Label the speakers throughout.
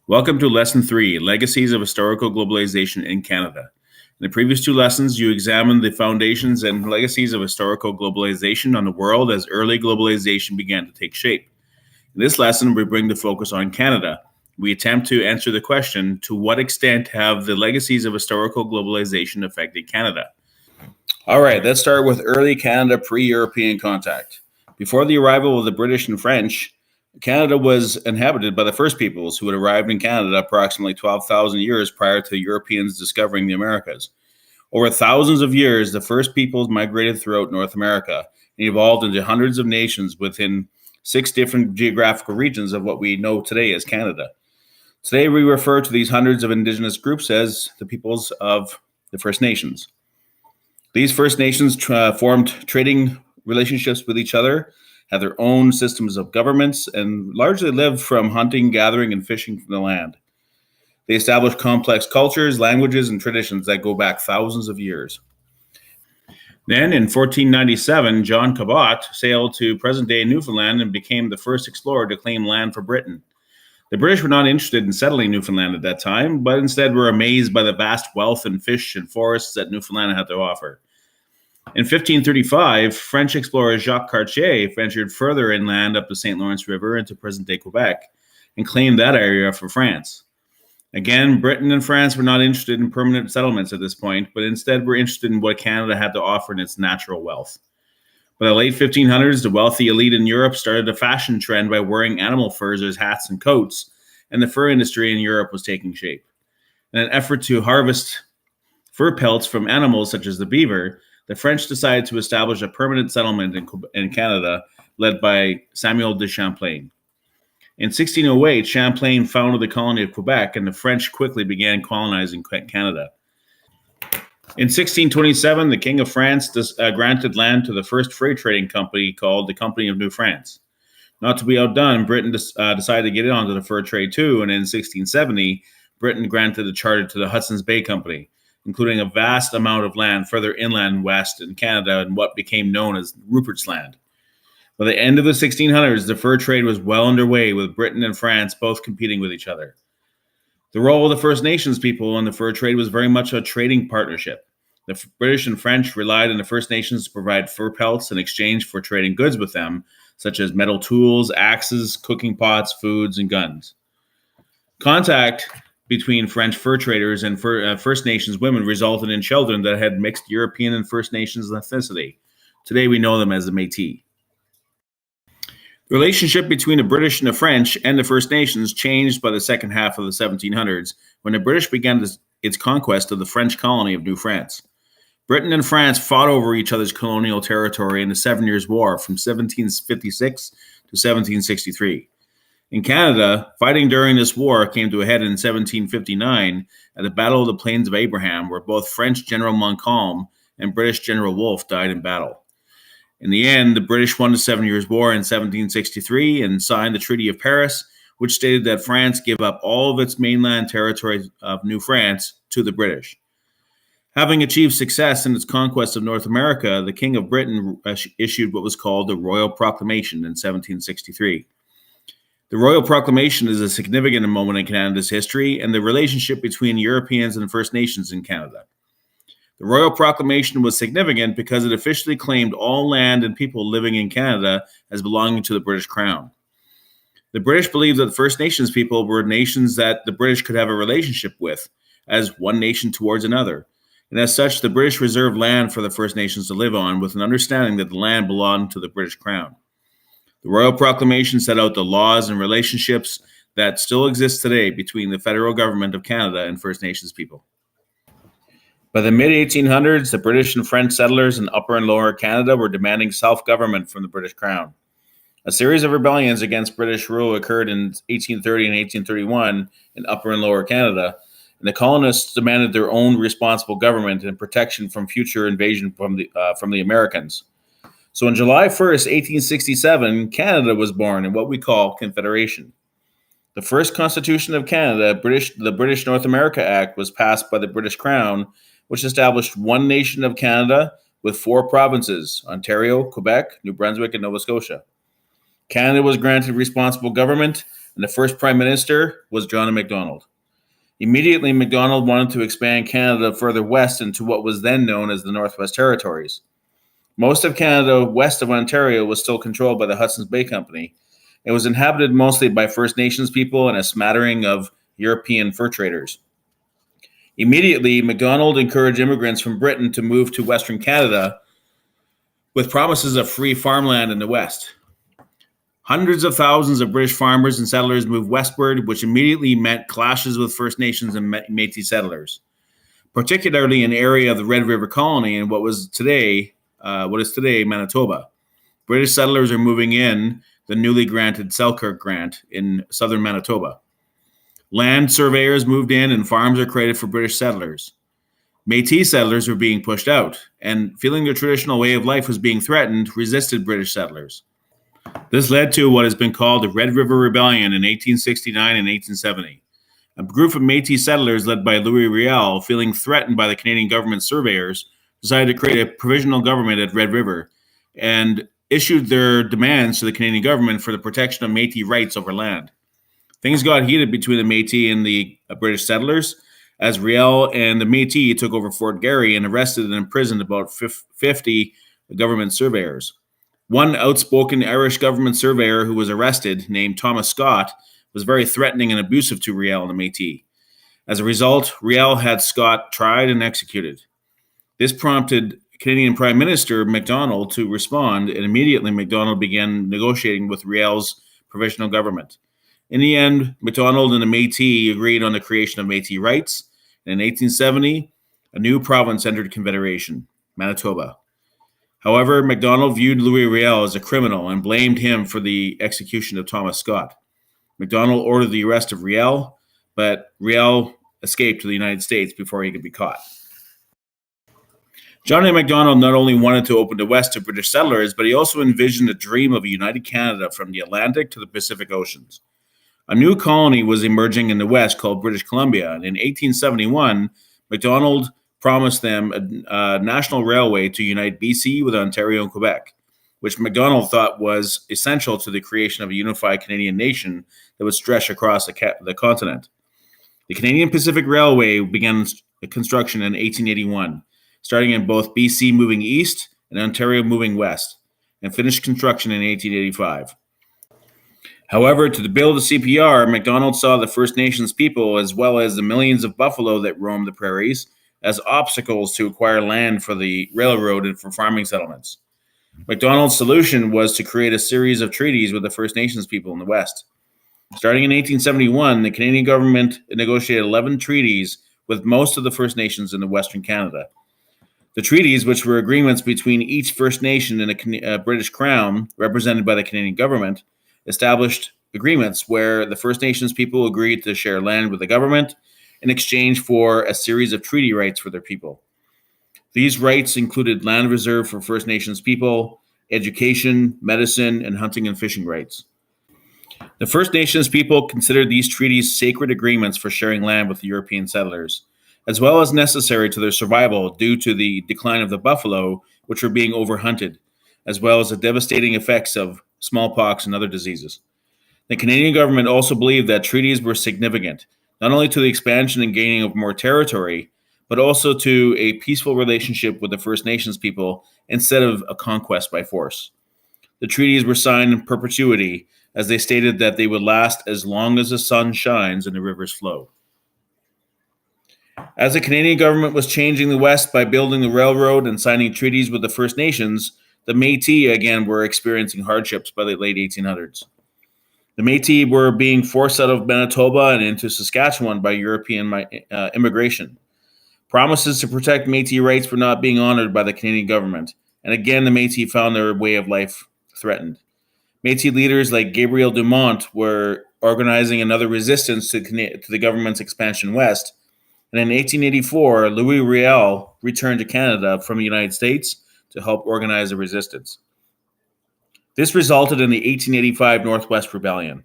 Speaker 1: Welcome to Lesson 3, Legacies of Historical Globalization in Canada. In the previous two lessons, you examined the foundations and legacies of historical globalization on the world as early globalization began to take shape. In this lesson, we bring the focus on Canada. We attempt to answer the question, to what extent have the legacies of historical globalization affected Canada? All right, let's start with early Canada pre-European contact. Before the arrival of the British and French, Canada was inhabited by the first peoples who had arrived in Canada approximately 12,000 years prior to Europeans discovering the Americas. Over thousands of years, the first peoples migrated throughout North America and evolved into hundreds of nations within 6 different geographical regions of what we know today as Canada. Today, we refer to these hundreds of indigenous groups as the peoples of the First Nations. These First Nations formed trading relationships with each other, had their own systems of governments, and largely lived from hunting, gathering, and fishing from the land. They established complex cultures, languages, and traditions that go back thousands of years. Then, in 1497, John Cabot sailed to present-day Newfoundland and became the first explorer to claim land for Britain. The British were not interested in settling Newfoundland at that time, but instead were amazed by the vast wealth in fish and forests that Newfoundland had to offer. In 1535, French explorer Jacques Cartier ventured further inland up the St. Lawrence River into present-day Quebec and claimed that area for France. Again, Britain and France were not interested in permanent settlements at this point, but instead were interested in what Canada had to offer in its natural wealth. By the late 1500s, the wealthy elite in Europe started a fashion trend by wearing animal furs as hats and coats, and the fur industry in Europe was taking shape. In an effort to harvest fur pelts from animals such as the beaver, the French decided to establish a permanent settlement in Canada, led by Samuel de Champlain. In 1608, Champlain founded the colony of Quebec, and the French quickly began colonizing Canada. In 1627, the King of France granted land to the first freight trading company called the Company of New France. Not to be outdone, Britain decided to get in onto the fur trade too, and in 1670, Britain granted a charter to the Hudson's Bay Company, including a vast amount of land further inland west in Canada in what became known as Rupert's Land. By the end of the 1600s, the fur trade was well underway, with Britain and France both competing with each other. The role of the First Nations people in the fur trade was very much a trading partnership. The British and French relied on the First Nations to provide fur pelts in exchange for trading goods with them, such as metal tools, axes, cooking pots, foods, and guns. Contact between French fur traders and First Nations women resulted in children that had mixed European and First Nations ethnicity. Today we know them as the Métis. The relationship between the British and the French and the First Nations changed by the second half of the 1700s, when the British began its conquest of the French colony of New France. Britain and France fought over each other's colonial territory in the 7 Years' War from 1756 to 1763. In Canada, fighting during this war came to a head in 1759 at the Battle of the Plains of Abraham, where both French General Montcalm and British General Wolfe died in battle. In the end, the British won the 7 Years' War in 1763 and signed the Treaty of Paris, which stated that France gave up all of its mainland territory of New France to the British. Having achieved success in its conquest of North America, the King of Britain issued what was called the Royal Proclamation in 1763. The Royal Proclamation is a significant moment in Canada's history and the relationship between Europeans and First Nations in Canada. The Royal Proclamation was significant because it officially claimed all land and people living in Canada as belonging to the British Crown. The British believed that the First Nations people were nations that the British could have a relationship with, as one nation towards another. And as such, the British reserved land for the First Nations to live on, with an understanding that the land belonged to the British Crown. The Royal Proclamation set out the laws and relationships that still exist today between the federal government of Canada and First Nations people. By the mid-1800s, the British and French settlers in Upper and Lower Canada were demanding self-government from the British Crown. A series of rebellions against British rule occurred in 1830 and 1831 in Upper and Lower Canada, and the colonists demanded their own responsible government and protection from future invasion from the Americans. So on July 1st, 1867, Canada was born in what we call Confederation. The first Constitution of Canada, the British North America Act, was passed by the British Crown, which established one nation of Canada with 4 provinces: Ontario, Quebec, New Brunswick, and Nova Scotia. Canada was granted responsible government and the first Prime Minister was John Macdonald. Immediately, Macdonald wanted to expand Canada further west into what was then known as the Northwest Territories. Most of Canada west of Ontario was still controlled by the Hudson's Bay Company. It was inhabited mostly by First Nations people and a smattering of European fur traders. Immediately, Macdonald encouraged immigrants from Britain to move to Western Canada with promises of free farmland in the West. Hundreds of thousands of British farmers and settlers moved westward, which immediately meant clashes with First Nations and Métis settlers, particularly in the area of the Red River Colony in what is today Manitoba. British settlers are moving in the newly granted Selkirk Grant in southern Manitoba. Land surveyors moved in and farms are created for British settlers. Métis settlers were being pushed out and, feeling their traditional way of life was being threatened, resisted British settlers. This led to what has been called the Red River Rebellion in 1869 and 1870. A group of Métis settlers led by Louis Riel, feeling threatened by the Canadian government surveyors, decided to create a provisional government at Red River and issued their demands to the Canadian government for the protection of Métis rights over land. Things got heated between the Métis and the British settlers as Riel and the Métis took over Fort Garry and arrested and imprisoned about 50 government surveyors. One outspoken Irish government surveyor who was arrested, named Thomas Scott, was very threatening and abusive to Riel and the Métis. As a result, Riel had Scott tried and executed. This prompted Canadian Prime Minister Macdonald to respond, and immediately Macdonald began negotiating with Riel's provisional government. In the end, Macdonald and the Métis agreed on the creation of Métis rights, and in 1870, a new province entered Confederation, Manitoba. However, Macdonald viewed Louis Riel as a criminal and blamed him for the execution of Thomas Scott. Macdonald ordered the arrest of Riel, but Riel escaped to the United States before he could be caught. John A. Macdonald not only wanted to open the West to British settlers, but he also envisioned a dream of a united Canada from the Atlantic to the Pacific Oceans. A new colony was emerging in the West called British Columbia, and in 1871, Macdonald promised them a national railway to unite BC with Ontario and Quebec, which Macdonald thought was essential to the creation of a unified Canadian nation that would stretch across the continent. The Canadian Pacific Railway began construction in 1881, starting in both BC moving east and Ontario moving west, and finished construction in 1885. However, to build the CPR, Macdonald saw the First Nations people, as well as the millions of buffalo that roamed the prairies, as obstacles to acquire land for the railroad and for farming settlements. Macdonald's solution was to create a series of treaties with the First Nations people in the West. Starting in 1871, the Canadian government negotiated 11 treaties with most of the First Nations in the Western Canada. The treaties, which were agreements between each First Nation and a British Crown, represented by the Canadian government, established agreements where the First Nations people agreed to share land with the government in exchange for a series of treaty rights for their people. These rights included land reserved for First Nations people, education, medicine, and hunting and fishing rights. The First Nations people considered these treaties sacred agreements for sharing land with the European settlers, as well as necessary to their survival due to the decline of the buffalo, which were being overhunted, as well as the devastating effects of smallpox and other diseases. The Canadian government also believed that treaties were significant, not only to the expansion and gaining of more territory, but also to a peaceful relationship with the First Nations people instead of a conquest by force. The treaties were signed in perpetuity, as they stated that they would last as long as the sun shines and the rivers flow. As the Canadian government was changing the West by building the railroad and signing treaties with the First Nations, the Métis again were experiencing hardships by the late 1800s. The Métis were being forced out of Manitoba and into Saskatchewan by European immigration. Promises to protect Métis rights were not being honored by the Canadian government, and again the Métis found their way of life threatened. Métis leaders like Gabriel Dumont were organizing another resistance to the government's expansion west, and in 1884, Louis Riel returned to Canada from the United States to help organize a resistance. This resulted in the 1885 Northwest Rebellion.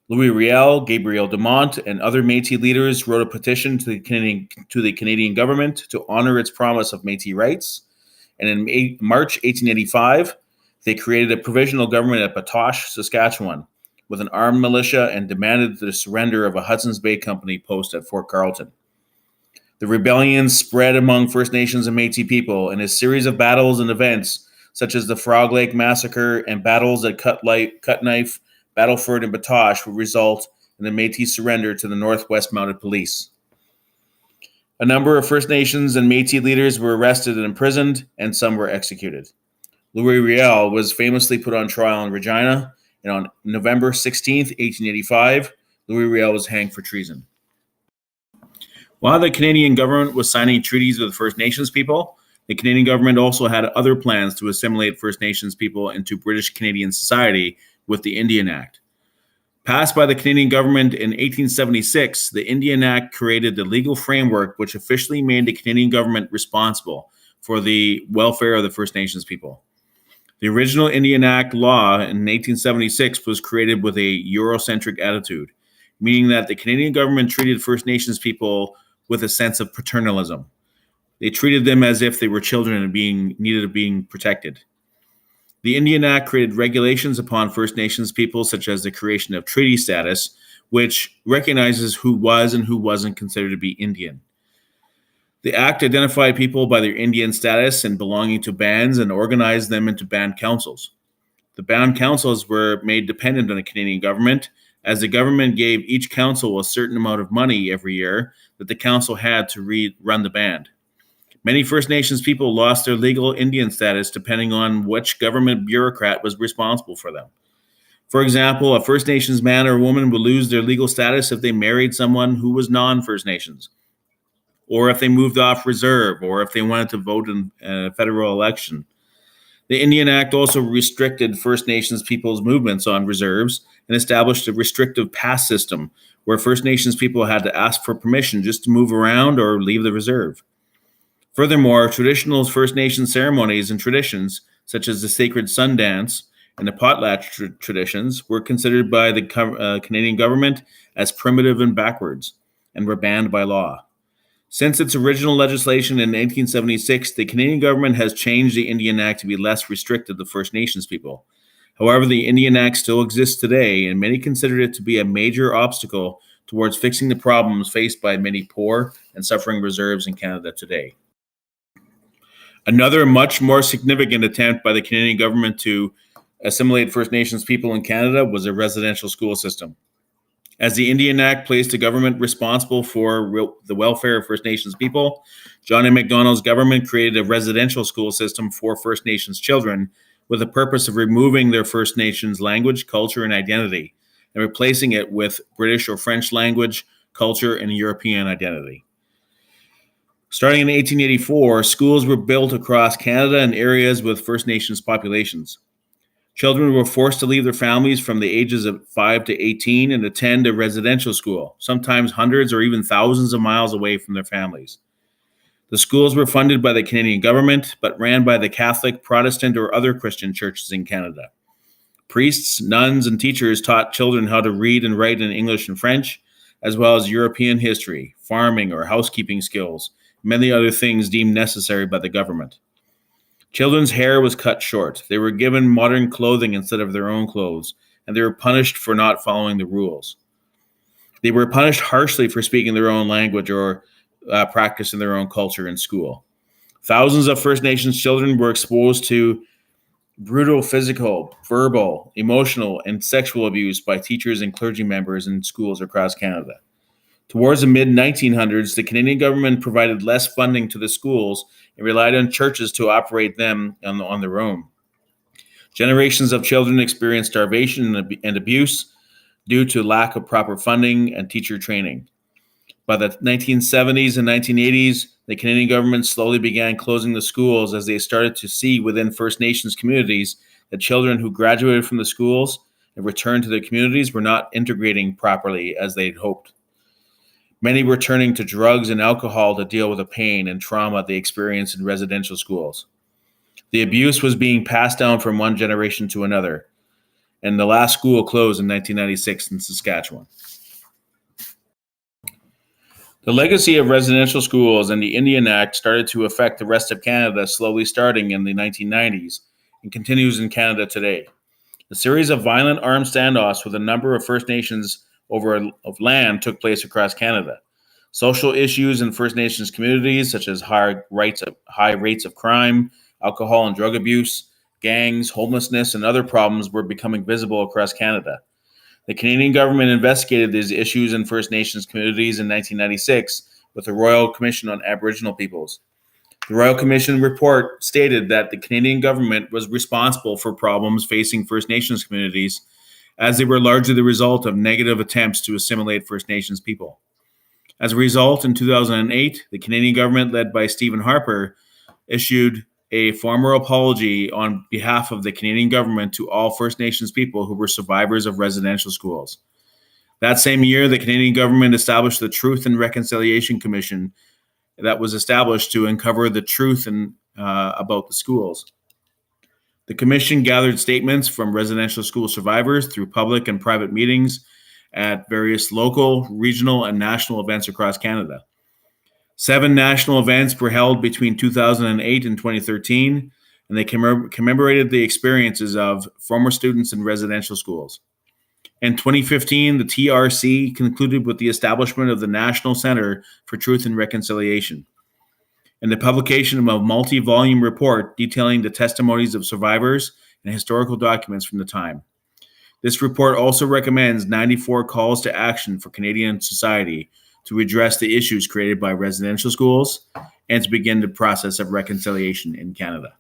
Speaker 1: Louis Riel, Gabriel Dumont, and other Métis leaders wrote a petition to the Canadian government to honor its promise of Métis rights, and in March 1885, they created a provisional government at Batoche, Saskatchewan, with an armed militia and demanded the surrender of a Hudson's Bay Company post at Fort Carlton. The rebellion spread among First Nations and Métis people, and a series of battles and events, such as the Frog Lake Massacre and battles at Cut Knife, Battleford, and Batoche, would result in the Métis surrender to the Northwest Mounted Police. A number of First Nations and Métis leaders were arrested and imprisoned, and some were executed. Louis Riel was famously put on trial in Regina, and on November 16th, 1885, Louis Riel was hanged for treason. While the Canadian government was signing treaties with First Nations people, the Canadian government also had other plans to assimilate First Nations people into British Canadian society with the Indian Act. Passed by the Canadian government in 1876, the Indian Act created the legal framework which officially made the Canadian government responsible for the welfare of the First Nations people. The original Indian Act law in 1876 was created with a Eurocentric attitude, meaning that the Canadian government treated First Nations people with a sense of paternalism. They treated them as if they were children and being protected. The Indian Act created regulations upon First Nations people, such as the creation of treaty status, which recognizes who was and who wasn't considered to be Indian. The Act identified people by their Indian status and belonging to bands and organized them into band councils. The band councils were made dependent on the Canadian government, as the government gave each council a certain amount of money every year that the council had to run the band. Many First Nations people lost their legal Indian status depending on which government bureaucrat was responsible for them. For example, a First Nations man or woman would lose their legal status if they married someone who was non-First Nations, or if they moved off reserve, or if they wanted to vote in a federal election. The Indian Act also restricted First Nations people's movements on reserves and established a restrictive pass system where First Nations people had to ask for permission just to move around or leave the reserve. Furthermore, traditional First Nations ceremonies and traditions, such as the sacred sun dance and the potlatch traditions, were considered by the Canadian government as primitive and backwards and were banned by law. Since its original legislation in 1876, the Canadian government has changed the Indian Act to be less restrictive to First Nations people. However, the Indian Act still exists today, and many consider it to be a major obstacle towards fixing the problems faced by many poor and suffering reserves in Canada today. Another much more significant attempt by the Canadian government to assimilate First Nations people in Canada was a residential school system. As the Indian Act placed a government responsible for the welfare of First Nations people, John A. Macdonald's government created a residential school system for First Nations children with the purpose of removing their First Nations language, culture, and identity, and replacing it with British or French language, culture, and European identity. Starting in 1884, schools were built across Canada in areas with First Nations populations. Children were forced to leave their families from the ages of 5 to 18 and attend a residential school, sometimes hundreds or even thousands of miles away from their families. The schools were funded by the Canadian government, but ran by the Catholic, Protestant, or other Christian churches in Canada. Priests, nuns, and teachers taught children how to read and write in English and French, as well as European history, farming, or housekeeping skills, and many other things deemed necessary by the government. Children's hair was cut short. They were given modern clothing instead of their own clothes, and they were punished for not following the rules. They were punished harshly for speaking their own language or practicing their own culture in school. Thousands of First Nations children were exposed to brutal physical, verbal, emotional, and sexual abuse by teachers and clergy members in schools across Canada. Towards the mid-1900s, the Canadian government provided less funding to the schools and relied on churches to operate them on their own. Generations of children experienced starvation and abuse due to lack of proper funding and teacher training. By the 1970s and 1980s, the Canadian government slowly began closing the schools as they started to see within First Nations communities that children who graduated from the schools and returned to their communities were not integrating properly as they'd hoped. Many were turning to drugs and alcohol to deal with the pain and trauma they experienced in residential schools. The abuse was being passed down from one generation to another, and the last school closed in 1996 in Saskatchewan. The legacy of residential schools and the Indian Act started to affect the rest of Canada slowly starting in the 1990s and continues in Canada today. A series of violent armed standoffs with a number of First Nations of land took place across Canada. Social issues in First Nations communities, such as high rates of crime, alcohol and drug abuse, gangs, homelessness, and other problems, were becoming visible across Canada. The Canadian government investigated these issues in First Nations communities in 1996 with the Royal Commission on Aboriginal Peoples. The Royal Commission report stated that the Canadian government was responsible for problems facing First Nations communities, as they were largely the result of negative attempts to assimilate First Nations people. As a result, in 2008, the Canadian government, led by Stephen Harper, issued a formal apology on behalf of the Canadian government to all First Nations people who were survivors of residential schools. That same year, the Canadian government established the Truth and Reconciliation Commission that was established to uncover the truth about the schools. The commission gathered statements from residential school survivors through public and private meetings at various local, regional, and national events across Canada. 7 national events were held between 2008 and 2013, and they commemorated the experiences of former students in residential schools. In 2015, the TRC concluded with the establishment of the National Center for Truth and Reconciliation and the publication of a multi-volume report detailing the testimonies of survivors and historical documents from the time. This report also recommends 94 calls to action for Canadian society to address the issues created by residential schools and to begin the process of reconciliation in Canada.